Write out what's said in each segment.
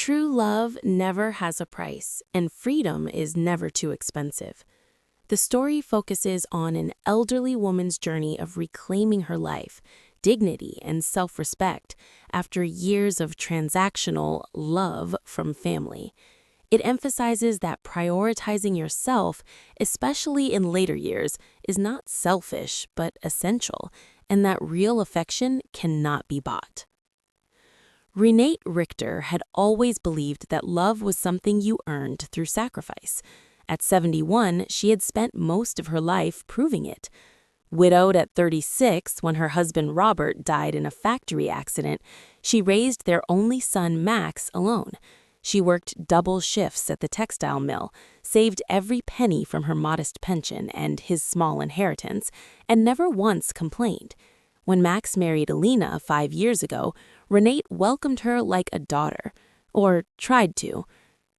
True love never has a price, and freedom is never too expensive. The story focuses on an elderly woman's journey of reclaiming her life, dignity, and self-respect after years of transactional love from family. It emphasizes that prioritizing yourself, especially in later years, is not selfish but essential, and that real affection cannot be bought. Renate Richter had always believed that love was something you earned through sacrifice. At 71, she had spent most of her life proving it. Widowed at 36 when her husband Robert died in a factory accident, she raised their only son Max alone. She worked double shifts at the textile mill, saved every penny from her modest pension and his small inheritance, and never once complained. When Max married Alina 5 years ago, Renate welcomed her like a daughter, or tried to.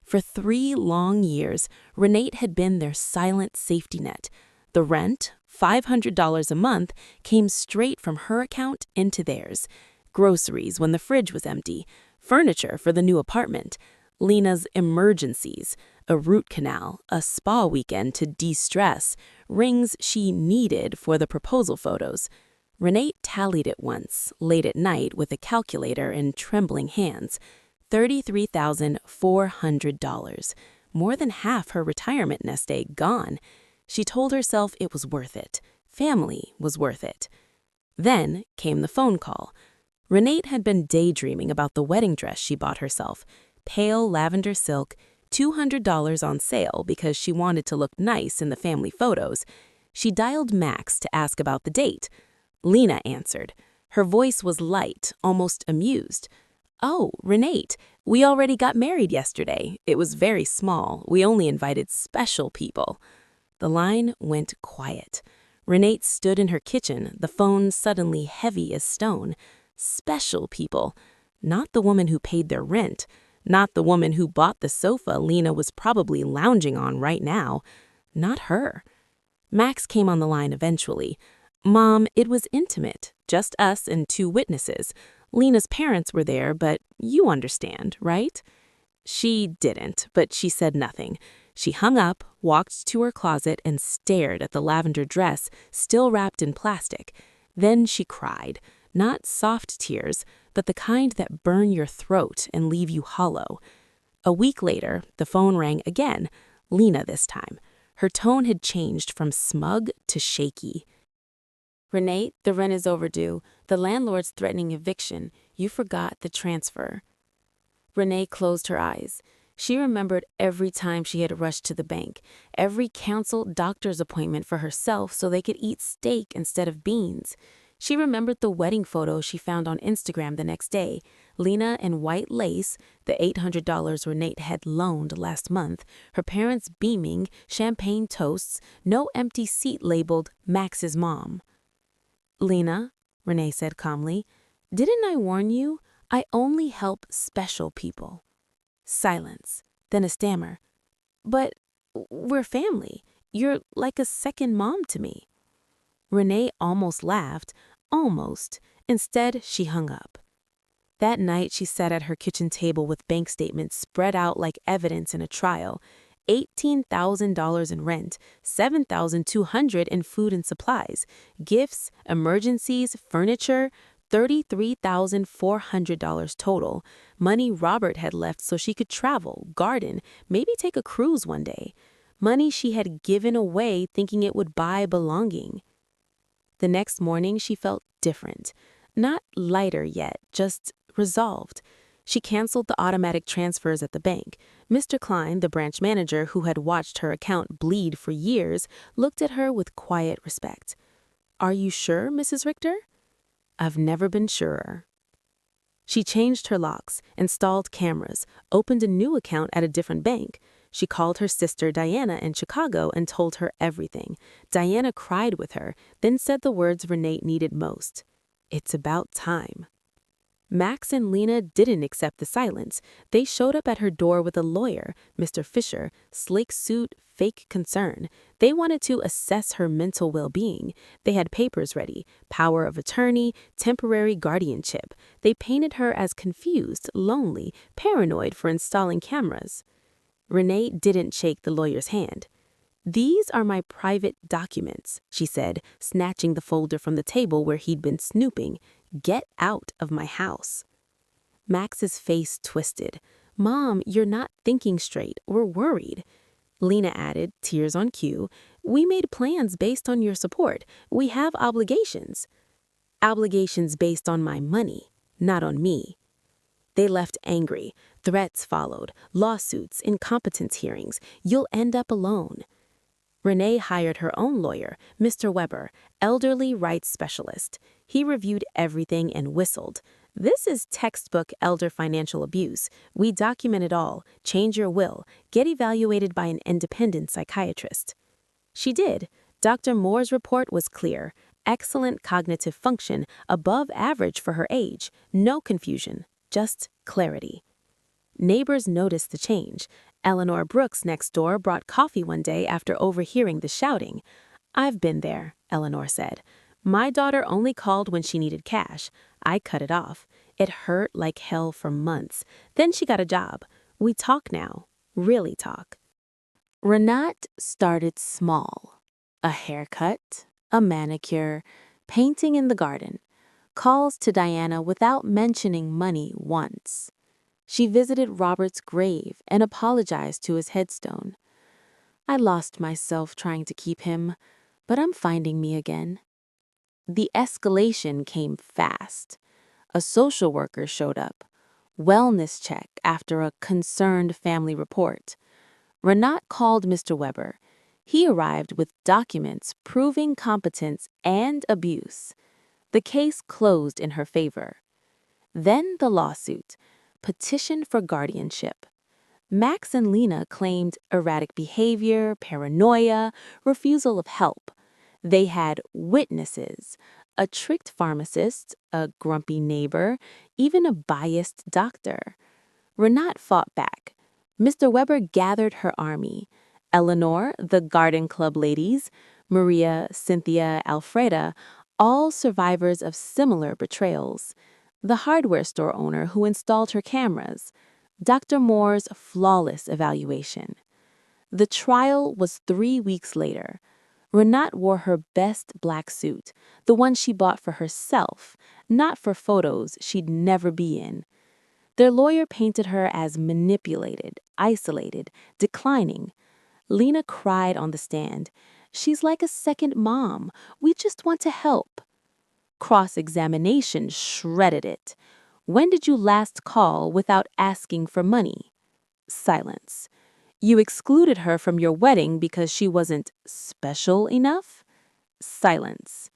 For 3 long years, Renate had been their silent safety net. The rent, $500 a month, came straight from her account into theirs. Groceries when the fridge was empty, furniture for the new apartment, Lena's emergencies, a root canal, a spa weekend to de-stress, rings she needed for the proposal photos. Renate tallied it once, late at night with a calculator in trembling hands. $33,400, more than half her retirement nest egg gone. She told herself it was worth it. Family was worth it. Then came the phone call. Renate had been daydreaming about the wedding dress she bought herself. Pale lavender silk, $200 on sale because she wanted to look nice in the family photos. She dialed Max to ask about the date. Lena answered. Her voice was light, almost amused. "Oh, Renate, we already got married yesterday. It was very small. We only invited special people." The line went quiet. Renate stood in her kitchen, the phone suddenly heavy as stone. Special people. Not the woman who paid their rent. Not the woman who bought the sofa Lena was probably lounging on right now. Not her. Max came on the line eventually. "Mom, it was intimate, just us and 2 witnesses. Lena's parents were there, but you understand, right?" She didn't, but she said nothing. She hung up, walked to her closet, and stared at the lavender dress, still wrapped in plastic. Then she cried, not soft tears, but the kind that burn your throat and leave you hollow. A week later, the phone rang again, Lena this time. Her tone had changed from smug to shaky. "Renate, the rent is overdue. The landlord's threatening eviction. You forgot the transfer." Renate closed her eyes. She remembered every time she had rushed to the bank, every canceled doctor's appointment for herself so they could eat steak instead of beans. She remembered the wedding photo she found on Instagram the next day, Lena in white lace, the $800 Renate had loaned last month, her parents beaming, champagne toasts, no empty seat labeled Max's mom. "Lena," Renate said calmly, "didn't I warn you? I only help special people." Silence, then a stammer. "But we're family. You're like a second mom to me." Renate almost laughed, almost. Instead, she hung up. That night, she sat at her kitchen table with bank statements spread out like evidence in a trial. $18,000 in rent, $7,200 in food and supplies, gifts, emergencies, furniture, $33,400 total, money Robert had left so she could travel, garden, maybe take a cruise one day, money she had given away thinking it would buy belonging. The next morning, she felt different, not lighter yet, just resolved. She canceled the automatic transfers at the bank. Mr. Klein, the branch manager who had watched her account bleed for years, looked at her with quiet respect. "Are you sure, Mrs. Richter?" "I've never been surer." She changed her locks, installed cameras, opened a new account at a different bank. She called her sister Diana in Chicago and told her everything. Diana cried with her, then said the words Renate needed most. "It's about time." Max and Lena didn't accept the silence. They showed up at her door with a lawyer, Mr. Fisher, slick suit, fake concern. They wanted to assess her mental well-being. They had papers ready, power of attorney, temporary guardianship. They painted her as confused, lonely, paranoid for installing cameras. Renee didn't shake the lawyer's hand. "These are my private documents," she said, snatching the folder from the table where he'd been snooping. "Get out of my house." Max's face twisted. "Mom, you're not thinking straight. We're worried." Lena added, tears on cue, "We made plans based on your support. We have obligations." "Obligations based on my money, not on me." They left angry. Threats followed, lawsuits, incompetence hearings. "You'll end up alone." Renee hired her own lawyer, Mr. Weber, elderly rights specialist. He reviewed everything and whistled. "This is textbook elder financial abuse. We document it all, change your will, get evaluated by an independent psychiatrist." She did. Dr. Moore's report was clear. Excellent cognitive function, above average for her age. No confusion, just clarity. Neighbors noticed the change. Eleanor Brooks next door brought coffee one day after overhearing the shouting. "I've been there," Eleanor said. "My daughter only called when she needed cash. I cut it off. It hurt like hell for months. Then she got a job. We talk now. Really talk." Renat started small. A haircut, a manicure, painting in the garden, calls to Diana without mentioning money once. She visited Robert's grave and apologized to his headstone. "I lost myself trying to keep him, but I'm finding me again." The escalation came fast. A social worker showed up. Wellness check after a concerned family report. Renat called Mr. Weber. He arrived with documents proving competence and abuse. The case closed in her favor. Then the lawsuit. Petition for guardianship. Max and Lena claimed erratic behavior, paranoia, refusal of help. They had witnesses, a tricked pharmacist, a grumpy neighbor, even a biased doctor. Renat fought back. Mr. Weber gathered her army. Eleanor, the garden club ladies, Maria, Cynthia, Alfreda, all survivors of similar betrayals. The hardware store owner who installed her cameras. Dr. Moore's flawless evaluation. The trial was 3 weeks later. Renat wore her best black suit, the one she bought for herself, not for photos she'd never be in. Their lawyer painted her as manipulated, isolated, declining. Lena cried on the stand. "She's like a second mom. We just want to help." Cross-examination shredded it. "When did you last call without asking for money?" Silence. "You excluded her from your wedding because she wasn't special enough?" Silence.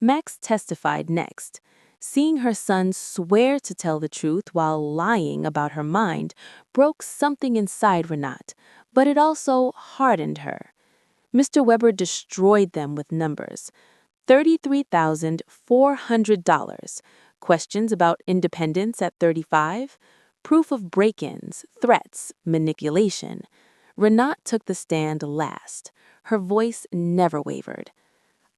Max testified next. Seeing her son swear to tell the truth while lying about her mind broke something inside Renat, but it also hardened her. Mr. Weber destroyed them with numbers. $33,400. Questions about independence at 35. Proof of break-ins, threats, manipulation. Renat took the stand last. Her voice never wavered.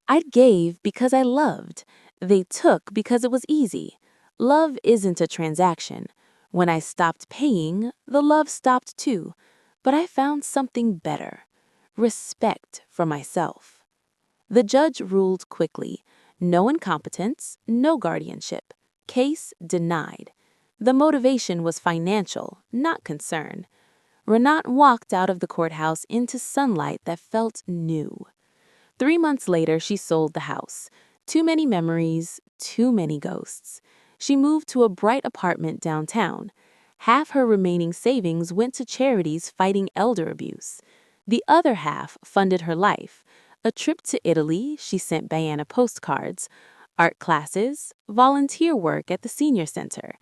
"I gave because I loved. They took because it was easy. Love isn't a transaction. When I stopped paying, the love stopped too. But I found something better. Respect for myself." The judge ruled quickly. No incompetence, no guardianship. Case denied. The motivation was financial, not concern. Renat walked out of the courthouse into sunlight that felt new. 3 months later, she sold the house. Too many memories, too many ghosts. She moved to a bright apartment downtown. Half her remaining savings went to charities fighting elder abuse. The other half funded her life. A trip to Italy, she sent Diana postcards. Art classes, volunteer work at the senior center.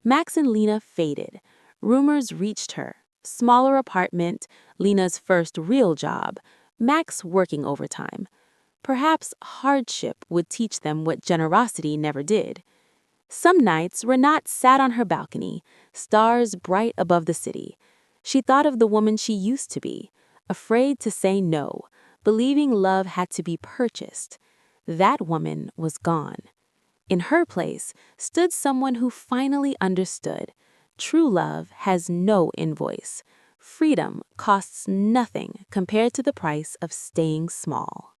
Max and Lena faded. Rumors reached her. Smaller apartment, Lena's first real job, Max working overtime. Perhaps hardship would teach them what generosity never did. Some nights, Renat sat on her balcony, stars bright above the city. She thought of the woman she used to be, afraid to say no, believing love had to be purchased. That woman was gone. In her place stood someone who finally understood. True love has no invoice. Freedom costs nothing compared to the price of staying small.